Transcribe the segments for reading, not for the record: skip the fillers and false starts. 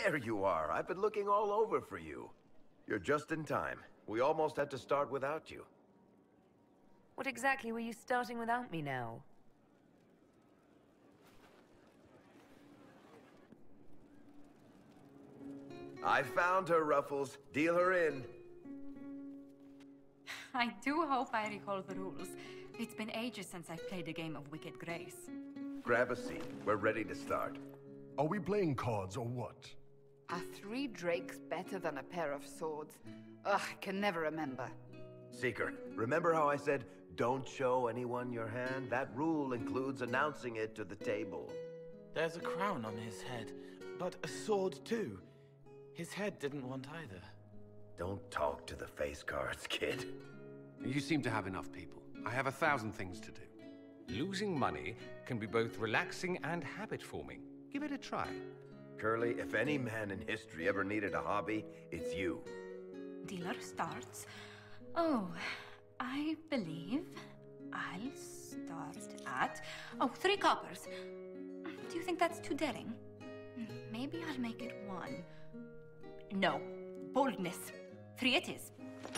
There you are. I've been looking all over for you. You're just in time. We almost had to start without you. What exactly were you starting without me now? I found her, Ruffles. Deal her in. I do hope I recall the rules. It's been ages since I've played a game of Wicked Grace. Grab a seat. We're ready to start. Are we playing cards or what? Are 3 drakes better than a pair of swords? Ugh, I can never remember. Seeker, remember how I said, don't show anyone your hand? That rule includes announcing it to the table. There's a crown on his head, but a sword too. His head didn't want either. Don't talk to the face cards, kid. You seem to have enough people. I have 1,000 things to do. Losing money can be both relaxing and habit-forming. Give it a try. Curly, if any man in history ever needed a hobby, it's you. Dealer starts. Oh, I believe I'll start at... Oh, 3 coppers. Do you think that's too daring? Maybe I'll make it 1. No. Boldness. 3 it is.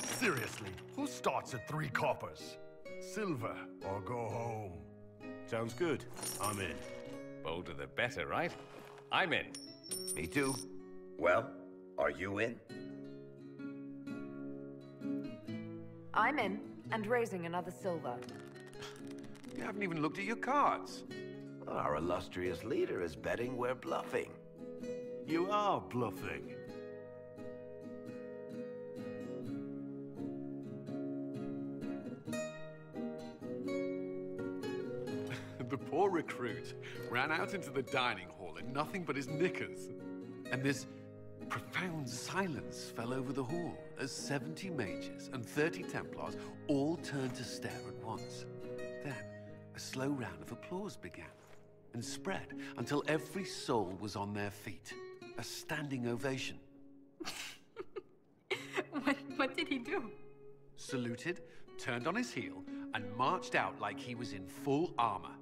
Seriously, who starts at 3 coppers? Silver or go home. Sounds good. I'm in. Bolder the better, right? I'm in. Me too. Well, are you in? I'm in, and raising another silver. You haven't even looked at your cards. Our illustrious leader is betting we're bluffing. You are bluffing. The poor recruit ran out into the dining hall in nothing but his knickers. And this profound silence fell over the hall as 70 mages and 30 Templars all turned to stare at once. Then, a slow round of applause began and spread until every soul was on their feet. A standing ovation. What did he do? Saluted, turned on his heel, and marched out like he was in full armor.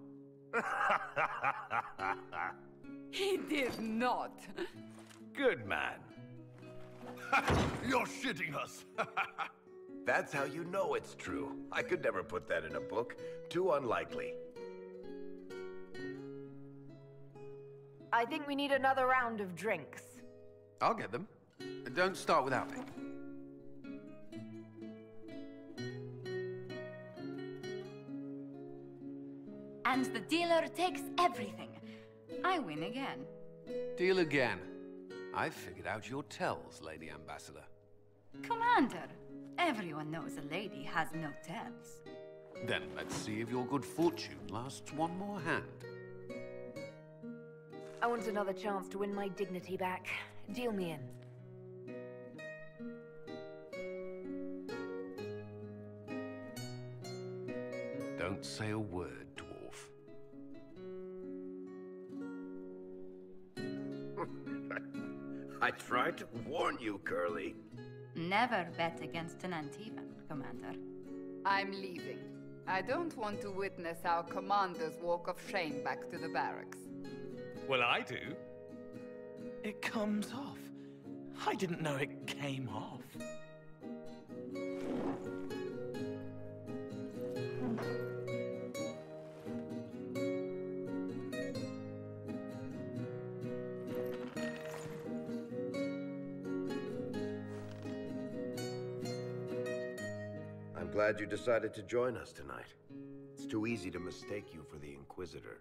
He did not. Good man. You're shitting us. That's how you know it's true. I could never put that in a book. Too unlikely. I think we need another round of drinks. I'll get them. Don't start without me. And the dealer takes everything. I win again. Deal again. I've figured out your tells, Lady Ambassador. Commander, everyone knows a lady has no tells. Then let's see if your good fortune lasts one more hand. I want another chance to win my dignity back. Deal me in. Don't say a word, dwarf. I tried to warn you, Curly. Never bet against an Antivan, Commander. I'm leaving. I don't want to witness our commander's walk of shame back to the barracks. Well, I do. It comes off. I didn't know it came off. I'm glad you decided to join us tonight. It's too easy to mistake you for the Inquisitor.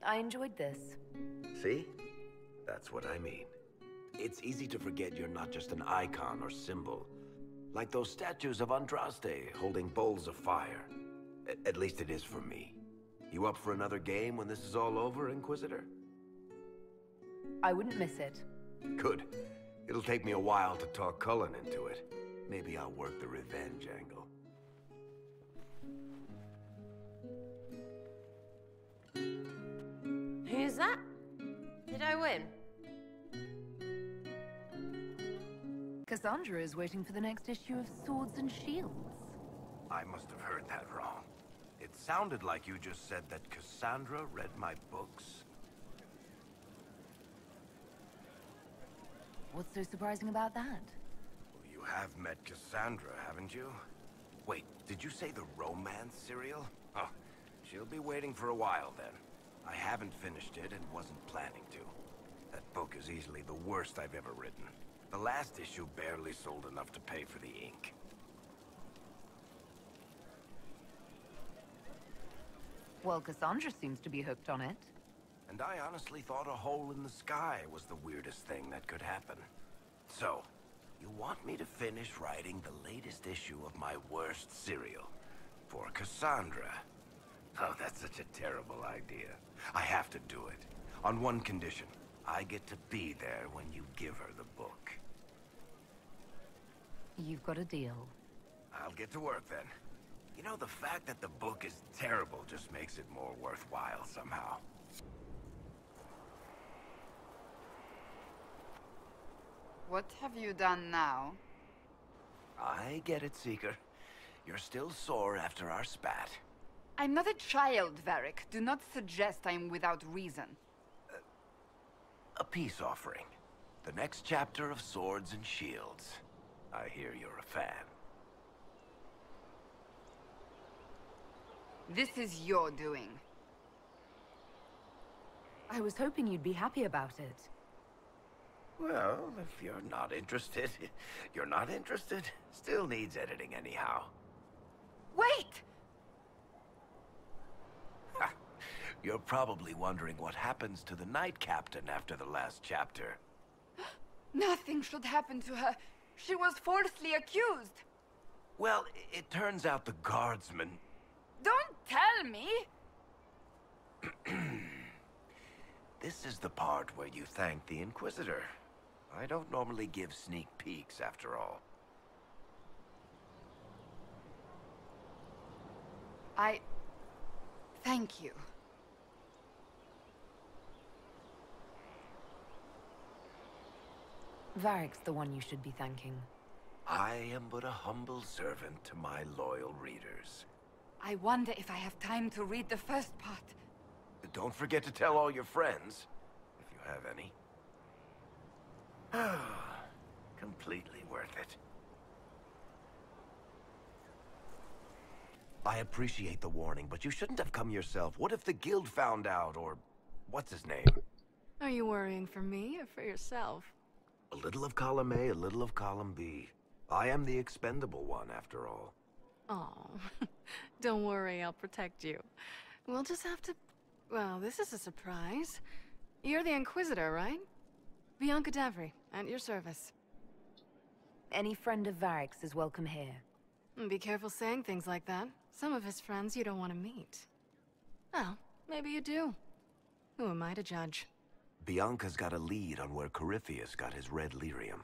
I enjoyed this. See? That's what I mean. It's easy to forget you're not just an icon or symbol. Like those statues of Andraste holding bowls of fire. At least it is for me. You up for another game when this is all over, Inquisitor? I wouldn't miss it. Good. It'll take me a while to talk Cullen into it. Maybe I'll work the revenge angle. Who's that? Did I win? Cassandra is waiting for the next issue of Swords and Shields. I must have heard that wrong. It sounded like you just said that Cassandra read my books. What's so surprising about that? Well, you have met Cassandra, haven't you? Wait, did you say the romance serial? Oh, she'll be waiting for a while then. I haven't finished it and wasn't planning to. That book is easily the worst I've ever written. The last issue barely sold enough to pay for the ink. Well, Cassandra seems to be hooked on it. And I honestly thought a hole in the sky was the weirdest thing that could happen. So, you want me to finish writing the latest issue of my worst serial for Cassandra? Oh, that's such a terrible idea. I have to do it. On one condition. I get to be there when you give her the book. You've got a deal. I'll get to work then. You know, the fact that the book is terrible just makes it more worthwhile somehow. What have you done now? I get it, Seeker. You're still sore after our spat. I'm not a child, Varric. Do not suggest I'm without reason. A peace offering. The next chapter of Swords and Shields. I hear you're a fan. This is your doing. I was hoping you'd be happy about it. Well, if you're not interested, you're not interested. Still needs editing anyhow. Wait! You're probably wondering what happens to the Knight Captain after the last chapter. Nothing should happen to her. She was falsely accused. Well, it turns out the guardsman... Don't tell me! This is the part where you thank the Inquisitor. I don't normally give sneak peeks, after all. Thank you. Varric's the one you should be thanking. I am but a humble servant to my loyal readers. I wonder if I have time to read the first part. Don't forget to tell all your friends, if you have any. Completely worth it. I appreciate the warning, but you shouldn't have come yourself. What if the guild found out, or... what's his name? Are you worrying for me or for yourself? A little of column A, a little of column B. I am the expendable one, after all. Oh, don't worry, I'll protect you. We'll just have to... Well, this is a surprise. You're the Inquisitor, right? Bianca Davry, at your service. Any friend of Varric's is welcome here. Be careful saying things like that. Some of his friends you don't want to meet. Well, maybe you do. Who am I to judge? Bianca's got a lead on where Corypheus got his red lyrium.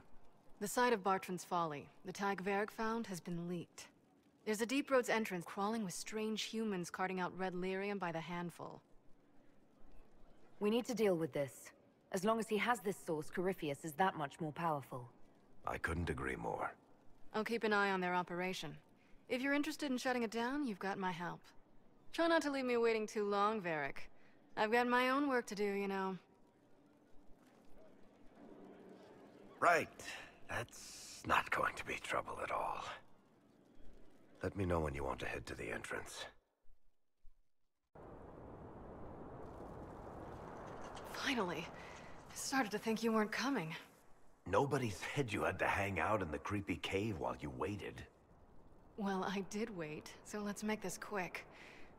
The site of Bartran's Folly, the tag Varric found, has been leaked. There's a Deep Roads entrance crawling with strange humans carting out red lyrium by the handful. We need to deal with this. As long as he has this source, Corypheus is that much more powerful. I couldn't agree more. I'll keep an eye on their operation. If you're interested in shutting it down, you've got my help. Try not to leave me waiting too long, Varric. I've got my own work to do, you know. Right. That's not going to be trouble at all. Let me know when you want to head to the entrance. Finally. I started to think you weren't coming. Nobody said you had to hang out in the creepy cave while you waited. Well, I did wait, so let's make this quick.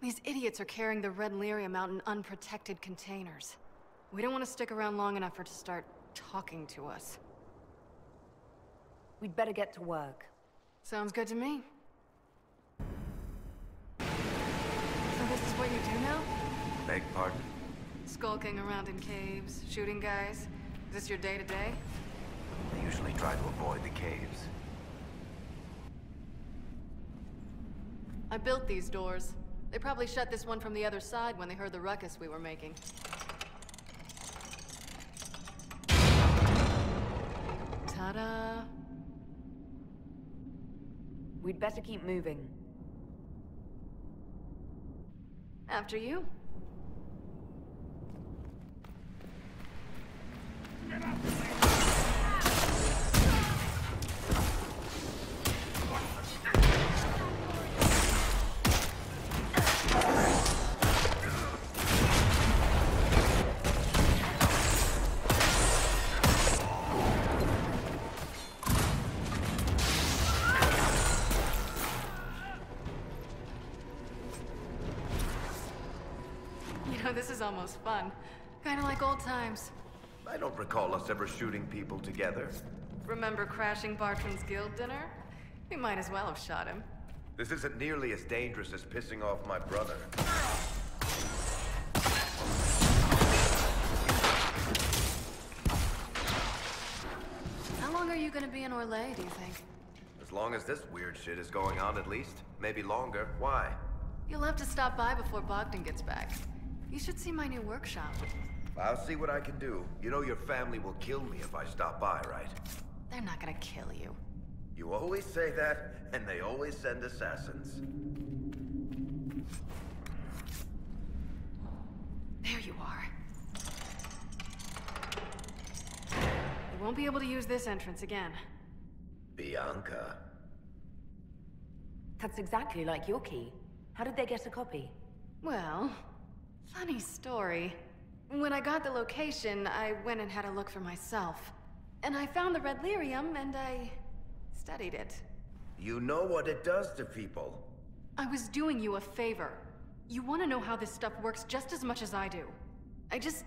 These idiots are carrying the red lyrium out in unprotected containers. We don't want to stick around long enough for it to start talking to us. We'd better get to work. Sounds good to me. So this is what you do now? Beg pardon? Skulking around in caves, shooting guys? Is this your day-to-day? I usually try to avoid the caves. I built these doors. They probably shut this one from the other side when they heard the ruckus we were making. Ta-da! We'd better keep moving. After you. this is almost fun. Kinda like old times. I don't recall us ever shooting people together. Remember crashing Bartram's guild dinner? We might as well have shot him. This isn't nearly as dangerous as pissing off my brother. How long are you gonna be in Orlais, do you think? As long as this weird shit is going on, at least. Maybe longer. Why? You'll have to stop by before Bogdan gets back. You should see my new workshop. I'll see what I can do. You know your family will kill me if I stop by, right? They're not gonna kill you. You always say that, and they always send assassins. There you are. You won't be able to use this entrance again. Bianca. That's exactly like your key. How did they get a copy? Well, funny story. When I got the location, I went and had a look for myself. And I found the red lyrium, and I studied it. You know what it does to people. I was doing you a favor. You want to know how this stuff works just as much as I do. I just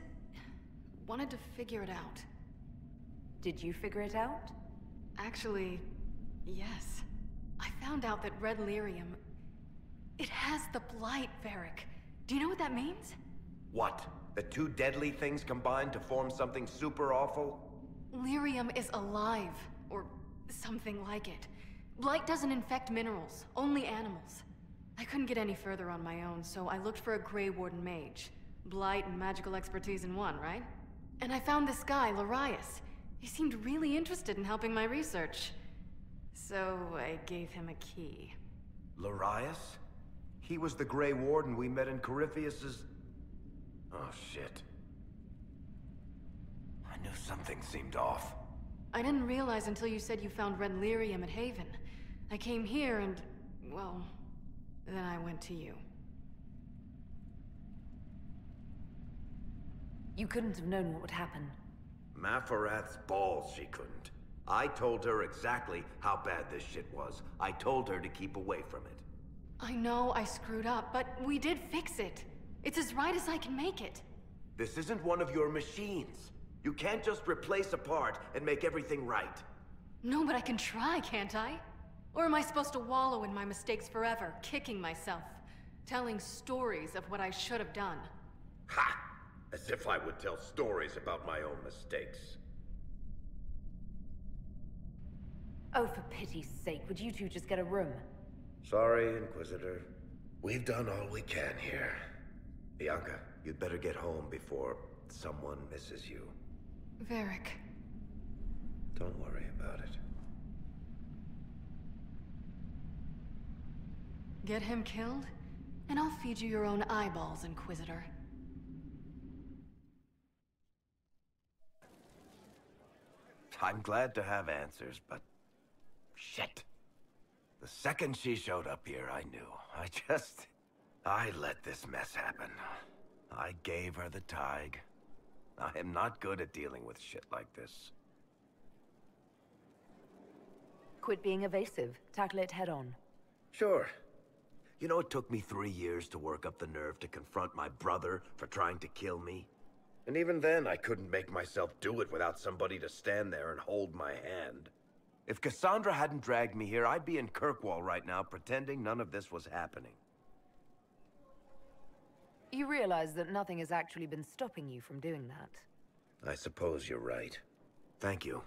wanted to figure it out. Did you figure it out? Actually, yes. I found out that red lyrium... It has the blight, Varric. Do you know what that means? What? The two deadly things combined to form something super awful? Lyrium is alive, or something like it. Blight doesn't infect minerals, only animals. I couldn't get any further on my own, so I looked for a Grey Warden mage. Blight and magical expertise in one, right? And I found this guy, Larius. He seemed really interested in helping my research. So I gave him a key. Larius? He was the Grey Warden we met in Corypheus's... Oh, shit. I knew something seemed off. I didn't realize until you said you found red lyrium at Haven. I came here and, well, then I went to you. You couldn't have known what would happen. Mafarath's balls, she couldn't. I told her exactly how bad this shit was. I told her to keep away from it. I know I screwed up, but we did fix it. It's as right as I can make it. This isn't one of your machines. You can't just replace a part and make everything right. No, but I can try, can't I? Or am I supposed to wallow in my mistakes forever, kicking myself, telling stories of what I should have done? Ha! As if I would tell stories about my own mistakes. Oh, for pity's sake, would you two just get a room? Sorry, Inquisitor. We've done all we can here. Bianca, you'd better get home before someone misses you. Varric. Don't worry about it. Get him killed, and I'll feed you your own eyeballs, Inquisitor. I'm glad to have answers, but... shit. The second she showed up here, I knew. I let this mess happen. I gave her the Tig. I am not good at dealing with shit like this. Quit being evasive. Tackle it head on. Sure. You know, it took me 3 years to work up the nerve to confront my brother for trying to kill me. And even then, I couldn't make myself do it without somebody to stand there and hold my hand. If Cassandra hadn't dragged me here, I'd be in Kirkwall right now pretending none of this was happening. You realize that nothing has actually been stopping you from doing that. I suppose you're right. Thank you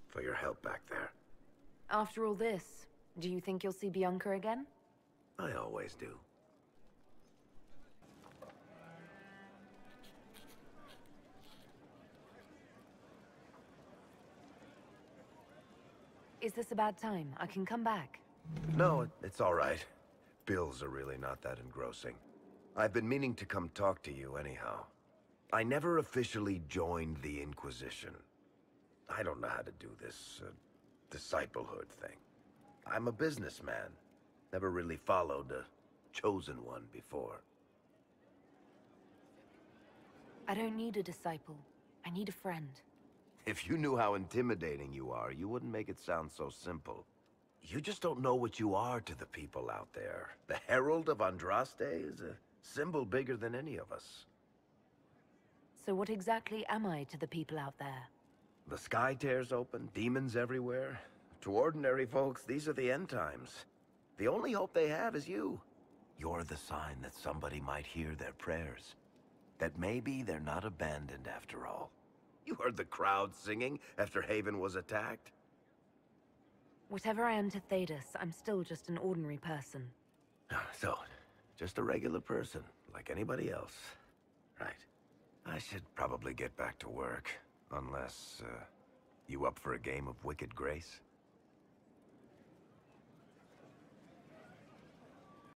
for your help back there. After all this, do you think you'll see Bianca again? I always do. Is this a bad time? I can come back. No, it's all right. Bills are really not that engrossing. I've been meaning to come talk to you anyhow. I never officially joined the Inquisition. I don't know how to do this, disciplehood thing. I'm a businessman. Never really followed a chosen one before. I don't need a disciple. I need a friend. If you knew how intimidating you are, you wouldn't make it sound so simple. You just don't know what you are to the people out there. The Herald of Andraste is Symbol bigger than any of us. So what exactly am I to the people out there? The sky tears open, demons everywhere. To ordinary folks, these are the end times. The only hope they have is you. You're the sign that somebody might hear their prayers. That maybe they're not abandoned after all. You heard the crowd singing after Haven was attacked? Whatever I am to Thedas, I'm still just an ordinary person. So, just a regular person, like anybody else. Right. I should probably get back to work. Unless, you up for a game of Wicked Grace?